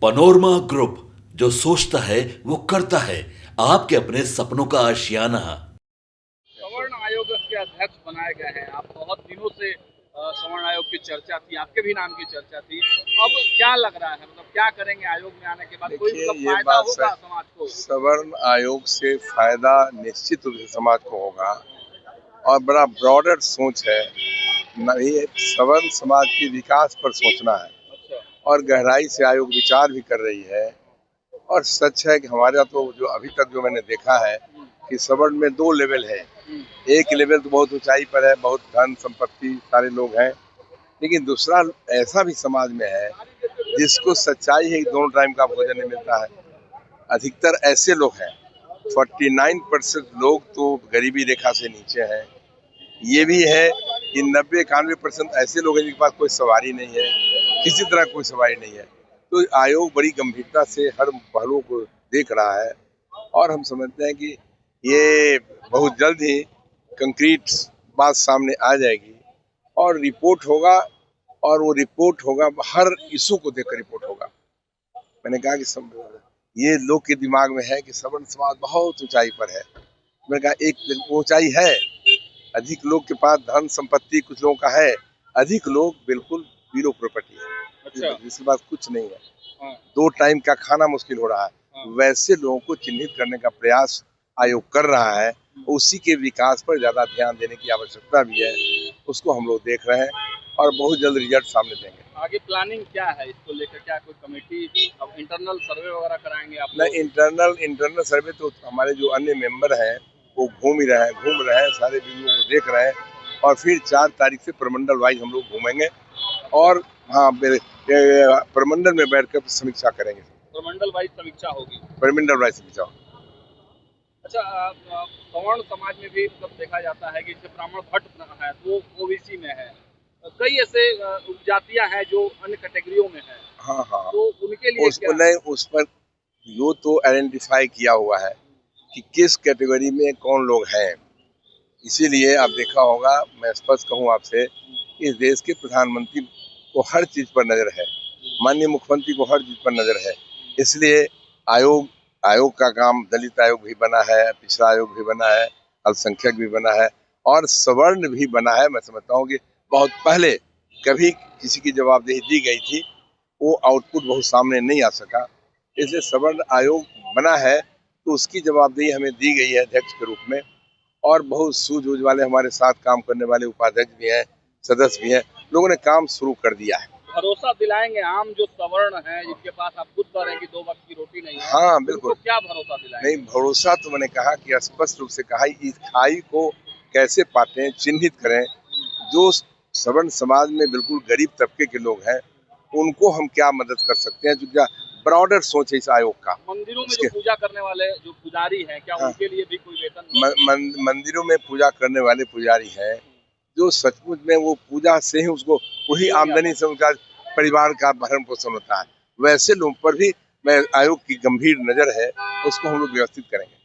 Panorama group, जो सोचता है वो करता है। आपके अपने सपनों का आशियाना। सवर्ण आयोग के अध्यक्ष बनाए गए हैं आप। बहुत दिनों से सवर्ण आयोग की चर्चा थी, आपके भी नाम की चर्चा थी। अब क्या लग रहा है, मतलब क्या करेंगे आयोग में आने के बाद? कोई देखिए, मतलब ये फायदा बात होगा समाज को? सवर्ण आयोग से फायदा निश्चित रूप से समाज को होगा और बड़ा ब्रॉडर सोच है। ये सवर्ण समाज के विकास पर सोचना है अच्छा। और गहराई से आयोग विचार भी कर रही है। और सच है कि हमारा तो जो अभी तक जो मैंने देखा है कि सवर्ण में दो लेवल है। एक लेवल तो बहुत ऊंचाई पर है, बहुत धन संपत्ति सारे लोग हैं, लेकिन दूसरा ऐसा भी समाज में है जिसको सच्चाई है कि दोनों टाइम का भोजन नहीं मिलता है। अधिकतर ऐसे लोग हैं, 49% लोग तो गरीबी रेखा से नीचे हैं। ये भी है कि 90-91% ऐसे लोग हैं जिनके पास कोई सवारी नहीं है, किसी तरह कोई सवारी नहीं है। तो आयोग बड़ी गंभीरता से हर पहलू को देख रहा है और हम समझते हैं कि ये बहुत जल्द ही कंक्रीट बात सामने आ जाएगी और रिपोर्ट होगा। और वो रिपोर्ट होगा, हर इशू को देखकर रिपोर्ट होगा। मैंने कहा कि ये लोग के दिमाग में है कि सवर्ण समाज बहुत ऊंचाई पर है। मैंने कहा एक ऊंचाई है, अधिक लोग के पास धन संपत्ति कुछ लोगों का है, अधिक लोग बिल्कुल जीरो प्रॉपर्टी है। अच्छा। जिसके पास कुछ नहीं है, हाँ। 2 टाइम का खाना मुश्किल हो रहा है। हाँ। वैसे लोगों को चिन्हित करने का प्रयास आयोग कर रहा है। उसी के विकास पर ज्यादा ध्यान देने की आवश्यकता भी है, उसको हम लोग देख रहे हैं और बहुत जल्द रिजल्ट सामने देंगे। आगे प्लानिंग क्या है इसको लेकर? क्या कोई कमेटी, अब इंटरनल सर्वे वगैरह कराएंगे आप न लोग? इंटरनल सर्वे तो हमारे जो अन्य मेंबर हैं वो घूम रहे हैं, सारे बिंदुओं को देख रहे हैं और फिर 4 तारीख से प्रमंडल वाइज हम लोग घूमेंगे और हाँ, प्रमंडल में बैठकर समीक्षा करेंगे। प्रमंडल वाइज समीक्षा होगी। प्रमंडल वाइज समीक्षा। अच्छा, सवर्ण समाज में भी मतलब देखा जाता है कि जैसे ब्राह्मण भट्ट है तो ओबीसी में है। कई ऐसे उपजातियां हैं जो अन्य कैटेगरियों में है। हाँ हाँ, तो उनके लिए उसको क्या? नहीं, उस पर जो तो आइडेंटिफाई किया हुआ है कि किस कैटेगरी में कौन लोग हैं। इसीलिए आप देखा होगा, मैं स्पष्ट कहूँ आपसे, इस देश के प्रधानमंत्री को हर चीज पर नजर है, माननीय मुख्यमंत्री को हर चीज पर नजर है। इसलिए आयोग आयोग का काम, दलित आयोग भी बना है, पिछड़ा आयोग भी बना है, अल्पसंख्यक भी बना है और सवर्ण भी बना है। मैं समझता हूँ कि बहुत पहले कभी किसी की जवाबदेही दी गई थी, वो आउटपुट बहुत सामने नहीं आ सका, इसलिए सवर्ण आयोग बना है तो उसकी जवाबदेही हमें दी गई है अध्यक्ष के रूप में। और बहुत सूझबूझ वाले हमारे साथ काम करने वाले उपाध्यक्ष भी हैं, सदस्य भी हैं, लोगों ने काम शुरू कर दिया है। भरोसा दिलाएंगे आम जो सवर्ण है जिनके पास आप खुद कह रहे हैं कि 2 वक्त की रोटी नहीं है? हाँ बिल्कुल। क्या भरोसा दिलाएंगे? नहीं, भरोसा तो मैंने कहा कि स्पष्ट रूप से कहा, इस खाई को कैसे पाटें, चिन्हित करें। जो सवर्ण समाज में बिल्कुल गरीब तबके के लोग हैं उनको हम क्या मदद कर सकते हैं, जो क्या ब्रॉडर सोच है इस आयोग का। मंदिरों में जो पूजा करने वाले जो पुजारी हैं, क्या उनके लिए भी कोई वेतन? मंदिरों में पूजा करने वाले पुजारी हैं जो सचमुच में वो पूजा से ही उसको वही आमदनी से उनका परिवार का भरण पोषण होता है, वैसे लोगों पर भी मैं आयोग की गंभीर नजर है, उसको हम लोग व्यवस्थित करेंगे।